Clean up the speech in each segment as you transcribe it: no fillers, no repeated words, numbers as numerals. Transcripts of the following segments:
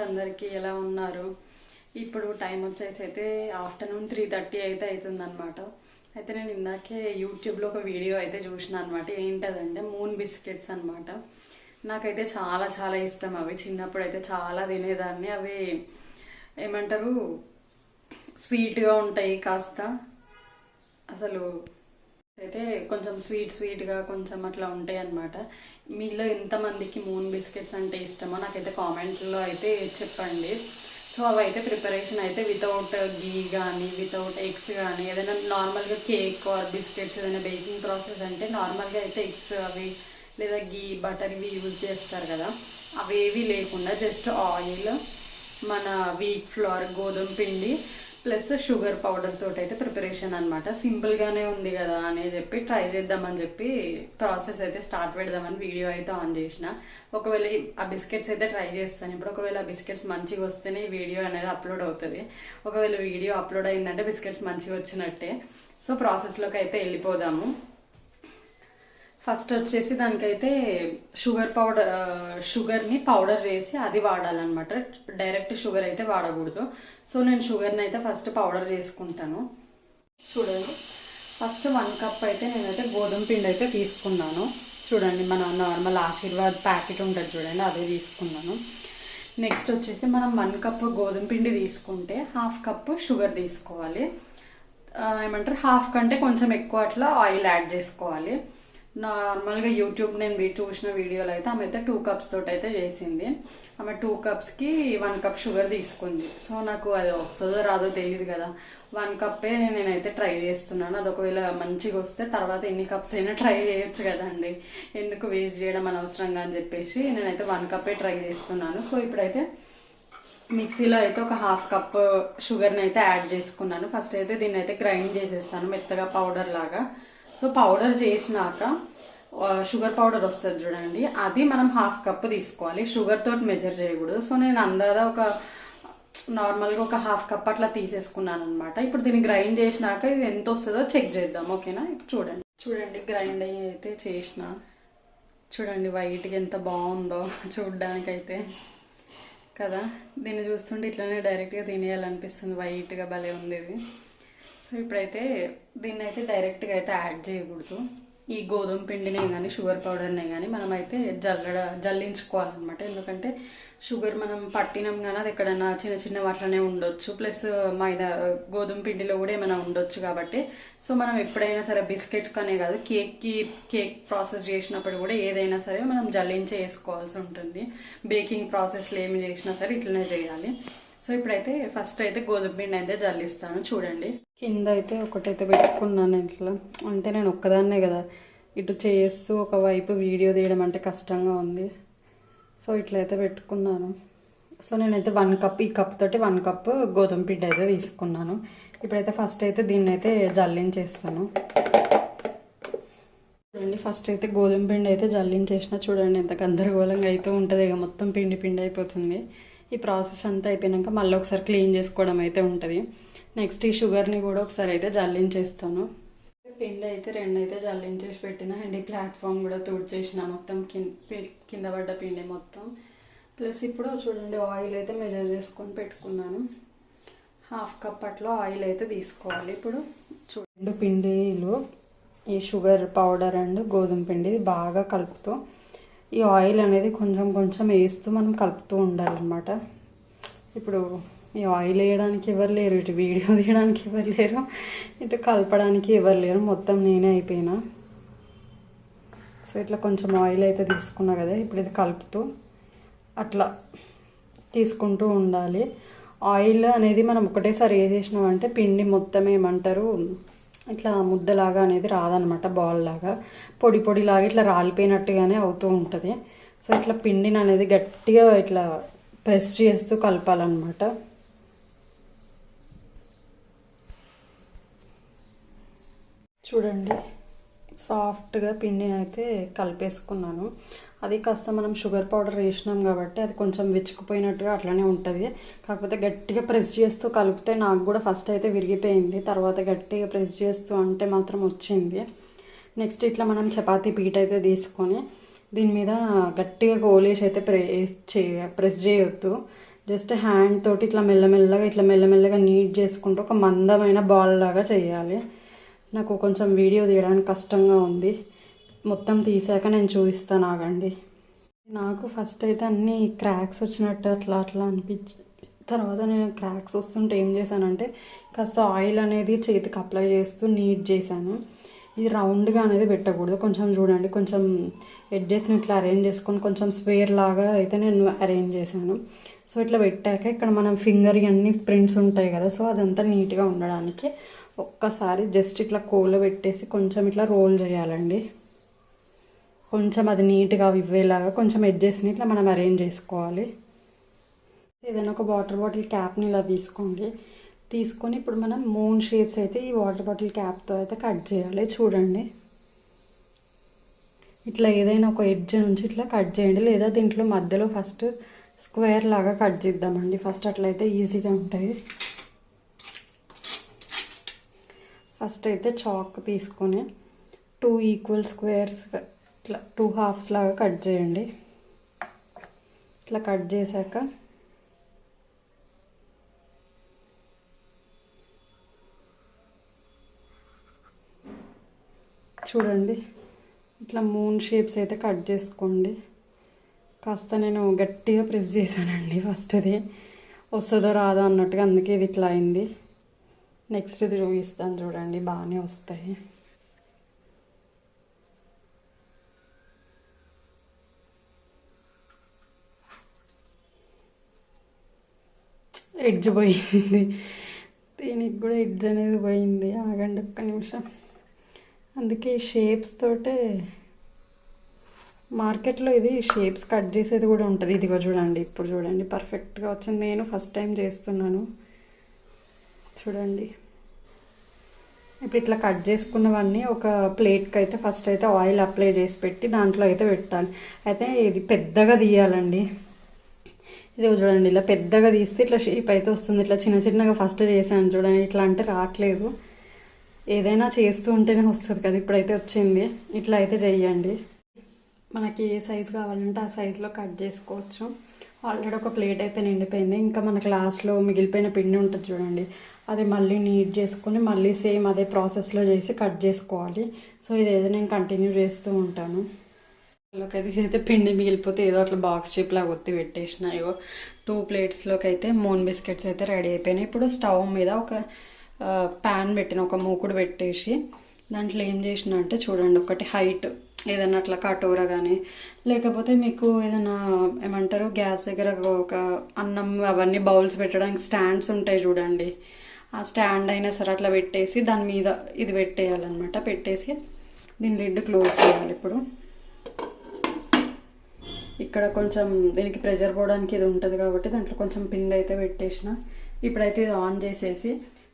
అందరికీ ఎలా ఉన్నారు? ఇప్పుడు టైం వచ్చేసి అయితే ఆఫ్టర్నూన్ 3:30 అయితే అవుతుందన్నమాట. అయితే నేను ఇందాకే యూట్యూబ్లో ఒక వీడియో అయితే చూసిన అనమాట. ఏంటదంటే మూన్ బిస్కెట్స్ అనమాట. నాకైతే చాలా చాలా ఇష్టం అవి. చిన్నప్పుడు అయితే చాలా తినేదాన్ని. అవి ఏమంటారు, స్వీట్గా ఉంటాయి కాస్త. అసలు అయితే కొంచెం స్వీట్గా కొంచెం అట్లా ఉంటాయి అనమాట. మీలో ఎంతమందికి మూన్ బిస్కెట్స్ అంటే ఇష్టమో నాకైతే కామెంట్లో అయితే చెప్పండి. సో అవి అయితే ప్రిపరేషన్ అయితే వితౌట్ గీ కానీ వితౌట్ ఎగ్స్ కానీ ఏదైనా నార్మల్గా కేక్ ఆర్ బిస్కెట్స్ ఏదైనా బేకింగ్ ప్రాసెస్ అంటే నార్మల్గా అయితే ఎగ్స్ అవి లేదా గీ బటర్ ఇవి యూజ్ చేస్తారు కదా. అవేవి లేకుండా జస్ట్ ఆయిల్, మన వీట్ ఫ్లోర్ గోధుమ పిండి ప్లస్ షుగర్ పౌడర్ తోటి అయితే ప్రిపరేషన్ అనమాట. సింపుల్గానే ఉంది కదా అని చెప్పి ట్రై చేద్దామని చెప్పి ప్రాసెస్ అయితే స్టార్ట్ పెడదామని వీడియో అయితే ఆన్ చేసిన. ఒకవేళ ఆ బిస్కెట్స్ అయితే ట్రై చేస్తాను ఇప్పుడు. ఒకవేళ ఆ బిస్కెట్స్ మంచిగా వస్తేనే ఈ వీడియో అనేది అప్లోడ్ అవుతుంది. ఒకవేళ వీడియో అప్లోడ్ అయిందంటే బిస్కెట్స్ మంచిగా వచ్చినట్టే. సో ప్రాసెస్లోకి అయితే వెళ్ళిపోదాము. ఫస్ట్ వచ్చేసి దానికైతే షుగర్ని పౌడర్ చేసి అది వాడాలన్నమాట. డైరెక్ట్ షుగర్ అయితే వాడకూడదు. సో నేను షుగర్ని అయితే ఫస్ట్ పౌడర్ చేసుకుంటాను. చూడండి, ఫస్ట్ 1 కప్ అయితే నేనైతే గోధుమ పిండి అయితే తీసుకున్నాను. చూడండి, మన నార్మల్ ఆశీర్వాద్ ప్యాకెట్ ఉంటుంది చూడండి, అదే తీసుకున్నాను. నెక్స్ట్ వచ్చేసి మనం 1 కప్ గోధుమ పిండి తీసుకుంటే 1/2 కప్ షుగర్ తీసుకోవాలి. ఏమంటారు, హాఫ్ కంటే కొంచెం ఎక్కువ అట్లా ఆయిల్ యాడ్ చేసుకోవాలి. నార్మల్గా యూట్యూబ్ నేను చూసిన వీడియోలో అయితే ఆమె అయితే 2 కప్స్ తోటి అయితే చేసింది. ఆమె 2 కప్స్కి 1 కప్ షుగర్ తీసుకుంది. సో నాకు అది వస్తుందో రాదో తెలియదు కదా, 1 కప్పే నేనైతే ట్రై చేస్తున్నాను. అది ఒకవేళ మంచిగా వస్తే తర్వాత ఎన్ని కప్స్ అయినా ట్రై చేయొచ్చు కదండి, ఎందుకు వేస్ట్ చేయడం అనవసరంగా అని చెప్పేసి నేనైతే 1 కప్పే ట్రై చేస్తున్నాను. సో ఇప్పుడైతే మిక్సీలో అయితే ఒక 1/2 కప్ షుగర్ని అయితే యాడ్ చేసుకున్నాను. ఫస్ట్ అయితే దీన్ని అయితే గ్రైండ్ చేసేస్తాను మెత్తగా పౌడర్ లాగా. సో పౌడర్ చేసినాక షుగర్ పౌడర్ వస్తుంది చూడండి, అది మనం 1/2 కప్ తీసుకోవాలి. షుగర్ తోటి మెజర్ చేయకూడదు. సో నేను అందాదా ఒక నార్మల్గా ఒక 1/2 కప్ అట్లా తీసేసుకున్నాను అనమాట. ఇప్పుడు దీన్ని గ్రైండ్ చేసినాక ఇది ఎంత వస్తుందో చెక్ చేద్దాం, ఓకేనా? ఇప్పుడు చూడండి గ్రైండ్ అయ్యి అయితే చేసిన. చూడండి వైట్గా ఎంత బాగుందో చూడ్డానికైతే కదా. దీన్ని చూస్తుంటే ఇట్లానే డైరెక్ట్గా తినేయాలనిపిస్తుంది, వైట్గా భలే ఉంది ఇది. సో ఇప్పుడైతే దీన్ని అయితే డైరెక్ట్గా అయితే యాడ్ చేయకూడదు. ఈ గోధుమ పిండినే కానీ షుగర్ పౌడర్నే కానీ మనమైతే జల్లించుకోవాలన్నమాట. ఎందుకంటే షుగర్ మనం పట్టినాం కానీ అది ఎక్కడైనా చిన్న చిన్న వాటిలోనే ఉండొచ్చు, ప్లస్ మైదా గోధుమ పిండిలో కూడా ఏమైనా ఉండొచ్చు. కాబట్టి సో మనం ఎప్పుడైనా సరే బిస్కెట్స్ కనే కాదు, కేక్ ప్రాసెస్ చేసినప్పుడు కూడా ఏదైనా సరే మనం జల్లించే వేసుకోవాల్సి ఉంటుంది. బేకింగ్ ప్రాసెస్లో ఏమి చేసినా సరే ఇట్లనే చేయాలి. సో ఇప్పుడైతే ఫస్ట్ అయితే గోధుమ పిండి అయితే జల్లిస్తాను. చూడండి, కింద అయితే ఒకటైతే పెట్టుకున్నాను ఇట్లా. అంటే నేను ఒక్కదాన్నే కదా ఇటు చేస్తూ ఒకవైపు వీడియో తీయడం అంటే కష్టంగా ఉంది. సో ఇట్లయితే పెట్టుకున్నాను. సో నేనైతే 1 కప్, ఈ కప్ తోటి 1 కప్ గోధుమ పిండి అయితే తీసుకున్నాను. ఇప్పుడైతే ఫస్ట్ అయితే దీన్ని అయితే జల్లించేస్తాను. చూడండి, ఫస్ట్ అయితే గోధుమ పిండి అయితే జల్లించేసిన. చూడండి ఎంత గందరగోళంగా అయితే ఉంటుంది, ఇక మొత్తం పిండి పిండి అయిపోతుంది. ఈ ప్రాసెస్ అంతా అయిపోయాక మళ్ళీ ఒకసారి క్లీన్ చేసుకోవడం అయితే ఉంటుంది. నెక్స్ట్ ఈ షుగర్ని కూడా ఒకసారి అయితే జల్లించేస్తాను. పిండి అయితే 2 అయితే జల్లించేసి పెట్టిన. అండ్ ఈ ప్లాట్ఫామ్ కూడా తుడిచేసిన మొత్తం, కింద పడ్డ పిండి మొత్తం. ప్లస్ ఇప్పుడు చూడండి ఆయిల్ అయితే మెజర్ చేసుకొని పెట్టుకున్నాను. 1/2 కప్ అట్లా ఆయిల్ అయితే తీసుకోవాలి. ఇప్పుడు చూడండి పిండిలో ఈ షుగర్ పౌడర్ అండ్ గోధుమ పిండి బాగా కలుపుతూ ఈ ఆయిల్ అనేది కొంచెం కొంచెం వేస్తూ మనం కలుపుతూ ఉండాలన్నమాట. ఇప్పుడు ఈ ఆయిల్ వేయడానికి ఎవరు లేరు, ఇటు వీడియో తీయడానికి ఎవరు లేరు, ఇటు కలపడానికి ఎవరు లేరు, మొత్తం నేనే అయిపోయినా. సో ఇట్లా కొంచెం ఆయిల్ అయితే తీసుకున్నా కదా, ఇప్పుడు ఇది కలుపుతూ అట్లా తీసుకుంటూ ఉండాలి. ఆయిల్ అనేది మనం ఒకటేసారి వేసేసినామంటే పిండి మొత్తం ఏమంటారు ఇట్లా ముద్దలాగా అనేది రాదనమాట, బాల్ లాగా పొడి పొడిలాగా ఇట్లా రాలిపోయినట్టుగానే అవుతూ ఉంటుంది. సో ఇట్లా పిండిని అనేది గట్టిగా ఇట్లా ప్రెస్ చేస్తూ కలపాలన్నమాట. చూడండి సాఫ్ట్గా పిండిని అయితే కలిపేసుకున్నాను. అది కాస్త మనం షుగర్ పౌడర్ వేసినాం కాబట్టి అది కొంచెం విచ్చుకుపోయినట్టుగా అట్లనే ఉంటుంది. కాకపోతే గట్టిగా ప్రెస్ చేస్తూ కలిపితే నాకు కూడా ఫస్ట్ అయితే విరిగిపోయింది, తర్వాత గట్టిగా ప్రెస్ చేస్తూ అంటే మాత్రం వచ్చింది. నెక్స్ట్ ఇట్లా మనం చపాతీ పీట అయితే తీసుకొని దీని మీద గట్టిగా కోలేసి అయితే ప్రెస్ చేయొద్దు. జస్ట్ హ్యాండ్ తోటి ఇట్లా మెల్లమెల్లగా నీట్ చేసుకుంటూ ఒక మందమైన బాల్ లాగా చేయాలి. నాకు కొంచెం వీడియో తీయడానికి కష్టంగా ఉంది, మొత్తం తీసాక నేను చూపిస్తాను, ఆగండి. నాకు ఫస్ట్ అయితే అన్నీ క్రాక్స్ వచ్చినట్టు అట్లా అనిపించి, తర్వాత నేను క్రాక్స్ వస్తుంటే ఏం చేశానంటే కాస్త ఆయిల్ అనేది చేతికి అప్లై చేస్తూ నీట్ చేశాను. ఇది రౌండ్గా అనేది పెట్టకూడదు, కొంచెం చూడండి, కొంచెం ఎడ్జెస్ని ఇట్లా అరేంజ్ చేసుకొని కొంచెం స్క్వేర్ లాగా అయితే నేను అరేంజ్ చేశాను. సో ఇట్లా పెట్టాక ఇక్కడ మనం ఫింగర్ అన్ని ప్రింట్స్ ఉంటాయి కదా, సో అదంతా నీట్గా ఉండడానికి ఒక్కసారి జస్ట్ ఇట్లా కోలో పెట్టేసి కొంచెం ఇట్లా రోల్ చేయాలండి. కొంచెం అది నీట్గా ఇవ్వేలాగా కొంచెం ఎడ్జెస్ని ఇట్లా మనం అరేంజ్ చేసుకోవాలి. ఏదైనా ఒక వాటర్ బాటిల్ క్యాప్ని ఇలా తీసుకొని ఇప్పుడు మనం మూన్ షేప్స్ అయితే ఈ వాటర్ బాటిల్ క్యాప్తో అయితే కట్ చేయాలి. చూడండి, ఇట్లా ఏదైనా ఒక ఎడ్జ్ నుంచి ఇట్లా కట్ చేయండి, లేదా దీంట్లో మధ్యలో ఫస్ట్ స్క్వేర్ లాగా కట్ చేద్దామండి. ఫస్ట్ అట్లయితే ఈజీగా ఉంటాయి. ఫస్ట్ అయితే చాక్ తీసుకొని 2 ఈక్వల్ స్క్వేర్స్ ఇట్లా 2 హాఫ్స్ లాగా కట్ చేయండి. ఇట్లా కట్ చేశాక చూడండి, ఇట్లా మూన్ షేప్స్ అయితే కట్ చేసుకోండి. కాస్త నేను గట్టిగా ప్రెస్ చేశానండి ఫస్ట్ది, వస్తుందో రాదో అన్నట్టుగా, అందుకే ఇది ఇట్లా అయింది. నెక్స్ట్ ఇది చూపిస్తాను చూడండి, బాగానే వస్తాయి. ఎడ్జ్ పోయింది, దీనికి కూడా ఎడ్జ్ అనేది పోయింది. ఆగండి ఒక్క నిమిషం. అందుకే షేప్స్ తోటే మార్కెట్లో ఇది షేప్స్ కట్ చేసేది కూడా ఉంటుంది. ఇదిగో చూడండి, ఇప్పుడు చూడండి పర్ఫెక్ట్గా వచ్చింది. నేను ఫస్ట్ టైం చేస్తున్నాను, చూడండి. ఇప్పుడు ఇట్లా కట్ చేసుకున్నవన్నీ ఒక ప్లేట్కి అయితే ఫస్ట్ అయితే ఆయిల్ అప్లై చేసి పెట్టి దాంట్లో అయితే పెట్టాలి. అయితే ఇది పెద్దగా తీయాలండి. ఇది చూడండి, ఇలా పెద్దగా తీస్తే ఇట్లా షేప్ అయితే వస్తుంది. ఇట్లా చిన్నగా ఫస్ట్ చేశాను చూడండి, ఇట్లా అంటే రావట్లేదు. ఏదైనా చేస్తూ ఉంటేనే వస్తుంది కదా, ఇప్పుడైతే వచ్చింది. ఇట్లా అయితే చెయ్యండి. మనకి ఏ సైజు కావాలంటే ఆ సైజులో కట్ చేసుకోవచ్చు. ఆల్రెడీ ఒక ప్లేట్ అయితే నిండిపోయింది. ఇంకా మనకు లాస్ట్లో మిగిలిపోయిన పిండి ఉంటుంది చూడండి, అది మళ్ళీ నీట్ చేసుకొని మళ్ళీ సేమ్ అదే ప్రాసెస్లో చేసి కట్ చేసుకోవాలి. సో ఇదైతే నేను కంటిన్యూ చేస్తూ ఉంటాను. లోకి అయితే పిండి మిగిలిపోతే ఏదో అట్లా బాక్స్ షేప్ లాగా ఒత్తి పెట్టేసినాయో. 2 ప్లేట్స్లోకి అయితే మూన్ బిస్కెట్స్ అయితే రెడీ అయిపోయినాయి. ఇప్పుడు స్టవ్ మీద ఒక ప్యాన్ పెట్టిన, ఒక మూకుడు పెట్టేసి దాంట్లో ఏం చేసిన అంటే చూడండి, ఒకటి హైట్ ఏదైనా అట్లా కటోరా కానీ, లేకపోతే మీకు ఏదైనా ఏమంటారు గ్యాస్ దగ్గర ఒక అన్నం అవన్నీ బౌల్స్ పెట్టడానికి స్టాండ్స్ ఉంటాయి చూడండి, ఆ స్టాండ్ అయినా సరే అట్లా పెట్టేసి దాని మీద ఇది పెట్టేయాలన్నమాట. పెట్టేసి దీని లిడ్ క్లోజ్ చేయాలి. ఇప్పుడు ఇక్కడ కొంచెం దీనికి ప్రెషర్ పోవడానికి ఇది ఉంటుంది కాబట్టి దాంట్లో కొంచెం పిండి అయితే పెట్టేసిన. ఇప్పుడైతే ఇది ఆన్ చేసేసి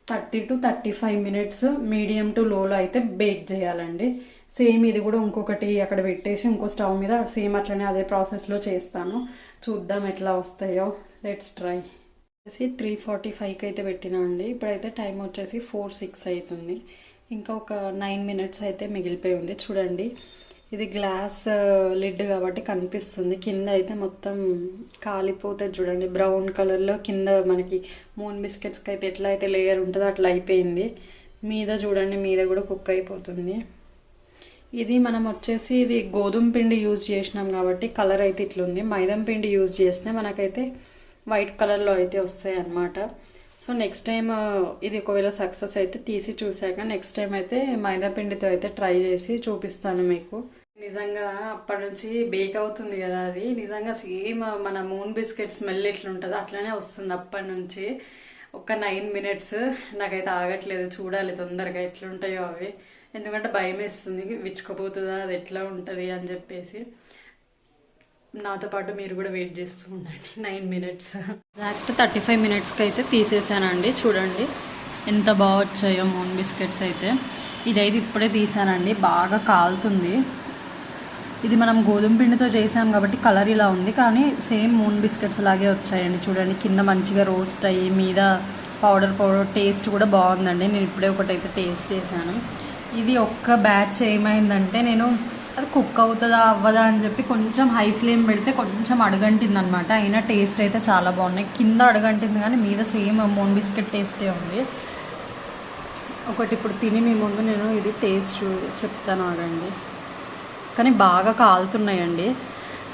30 to 35 మినిట్స్ మీడియం టు లోలో అయితే బేక్ చేయాలండి. సేమ్ ఇది కూడా ఇంకొకటి అక్కడ పెట్టేసి ఇంకో స్టవ్ మీద సేమ్ అట్లనే అదే ప్రాసెస్లో చేస్తాను. చూద్దాం ఎట్లా వస్తాయో. Let's try. 3:45కి అయితే పెట్టినా అండి. ఇప్పుడైతే టైం వచ్చేసి 4:06 అవుతుంది. ఇంకా ఒక 9 మినిట్స్ అయితే మిగిలిపోయి ఉంది. చూడండి, ఇది గ్లాస్ లిడ్ కాబట్టి కనిపిస్తుంది. కింద అయితే మొత్తం కాలిపోతుంది చూడండి, బ్రౌన్ కలర్లో కింద మనకి మూన్ బిస్కెట్స్కి అయితే ఎట్లా అయితే లేయర్ ఉంటుందో అట్లా అయిపోయింది. మీద చూడండి, మీద కూడా కుక్ అయిపోతుంది. ఇది మనం వచ్చేసి ఇది గోధుమ పిండి యూజ్ చేసినాం కాబట్టి కలర్ అయితే ఇట్లుంది. మైదా పిండి యూజ్ చేస్తే మనకైతే వైట్ కలర్లో అయితే వస్తాయి అన్నమాట. సో నెక్స్ట్ టైం ఇది ఒకవేళ సక్సెస్ అయితే తీసి చూసాక నెక్స్ట్ టైం అయితే మైదా పిండితో అయితే ట్రై చేసి చూపిస్తాను మీకు. నిజంగా అప్పటి నుంచి బేక్ అవుతుంది కదా, అది నిజంగా సేమ్ మన మూన్ బిస్కెట్ స్మెల్ ఎట్లుంటుందో అట్లనే వస్తుంది అప్పటి నుంచి. ఒక 9 మినిట్స్ నాకైతే ఆగట్లేదు, చూడాలి తొందరగా ఎట్లుంటాయో అవి. ఎందుకంటే భయం వేస్తుంది, విచ్చుకపోతుందా అది ఎట్లా ఉంటుంది అని చెప్పేసి. నాతో పాటు మీరు కూడా వెయిట్ చేస్తూ ఉండండి. 9 మినిట్స్ ఎగ్జాక్ట్ 35 మినిట్స్కి అయితే తీసేసానండి. చూడండి ఎంత బాగా వచ్చాయో మూన్ బిస్కెట్స్ అయితే. ఇదైతే ఇప్పుడే తీసానండి, బాగా కాలుతుంది. ఇది మనం గోధుమ పిండితో చేసాం కాబట్టి కలర్ ఇలా ఉంది, కానీ సేమ్ మూన్ బిస్కెట్స్ లాగే వచ్చాయండి. చూడండి, కింద మంచిగా రోస్ట్ అయ్యి మీద పౌడర్ టేస్ట్ కూడా బాగుందండి. నేను ఇప్పుడే ఒకటైతే టేస్ట్ చేశాను. ఇది ఒక్క బ్యాచ్ ఏమైందంటే నేను అది కుక్ అవుతుందా అవ్వదా అని చెప్పి కొంచెం హై ఫ్లేమ్ పెడితే కొంచెం అడుగంటింది అనమాట. అయినా టేస్ట్ అయితే చాలా బాగున్నాయి. కింద అడుగంటింది కానీ మీద సేమ్ మోన్ బిస్కెట్ టేస్టే ఉంది. ఒకటి ఇప్పుడు తిని మీ ముందు నేను ఇది టేస్ట్ చెప్తాను ఆగండి. కానీ బాగా కాలుతున్నాయండి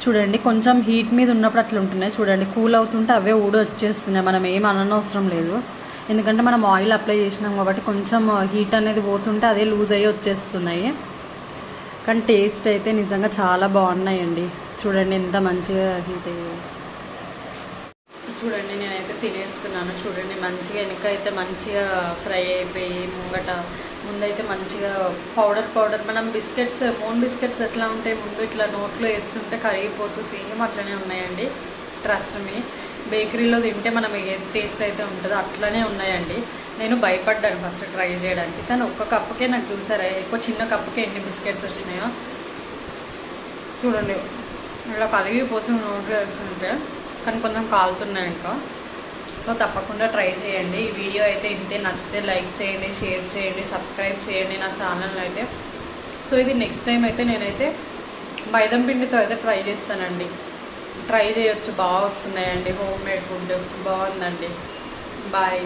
చూడండి. కొంచెం హీట్ మీద ఉన్నప్పుడు అట్లా ఉంటున్నాయి చూడండి. కూల్ అవుతుంటే అవే ఊడి వచ్చేస్తున్నాయి. మనం ఏం అనవసరం లేదు, ఎందుకంటే మనం ఆయిల్ అప్లై చేసినాం కాబట్టి కొంచెం హీట్ అనేది పోతుంటే అదే లూజ్ అయ్యి వచ్చేస్తున్నాయి. కానీ టేస్ట్ అయితే నిజంగా చాలా బాగున్నాయండి. చూడండి ఎంత మంచిగా హీట్ అయ్యాయి. చూడండి నేనైతే తినేస్తున్నాను. చూడండి మంచిగా వెనక అయితే మంచిగా ఫ్రై అయిపోయి ముందైతే మంచిగా పౌడర్ మనం బిస్కెట్స్ మోన్ బిస్కెట్స్ ఎట్లా ఉంటాయి ముందు ఇట్లా నోట్లో వేస్తుంటే కరిగిపోతూ సేమ్ అట్లనే ఉన్నాయండి. ట్రస్ట్ మీ, బేకరీలో తింటే మనం ఏది టేస్ట్ అయితే ఉంటుందో అట్లనే ఉన్నాయండి. నేను భయపడ్డాను ఫస్ట్ ట్రై చేయడానికి, కానీ ఒక్క కప్పుకే నాకు చూసారా ఎక్కువ చిన్న కప్పుకే ఎన్ని బిస్కెట్స్ వచ్చినాయో చూడండి. ఇలా కలిగిపోతుంది నోట్లో వేస్తుంటే, కానీ కొంచెం కాలుతున్నాయి ఇంకా. సో తప్పకుండా ట్రై చేయండి. ఈ వీడియో అయితే ఇంతే. నచ్చితే లైక్ చేయండి, షేర్ చేయండి, సబ్స్క్రైబ్ చేయండి నా ఛానల్ అయితే. సో ఇది నెక్స్ట్ టైం అయితే నేనైతే మైదం పిండితో అయితే ట్రై చేస్తానండి. ట్రై చేయొచ్చు, బాగా వస్తున్నాయండి. హోమ్ మేడ్ ఫుడ్ బాగుందండి. బాయ్.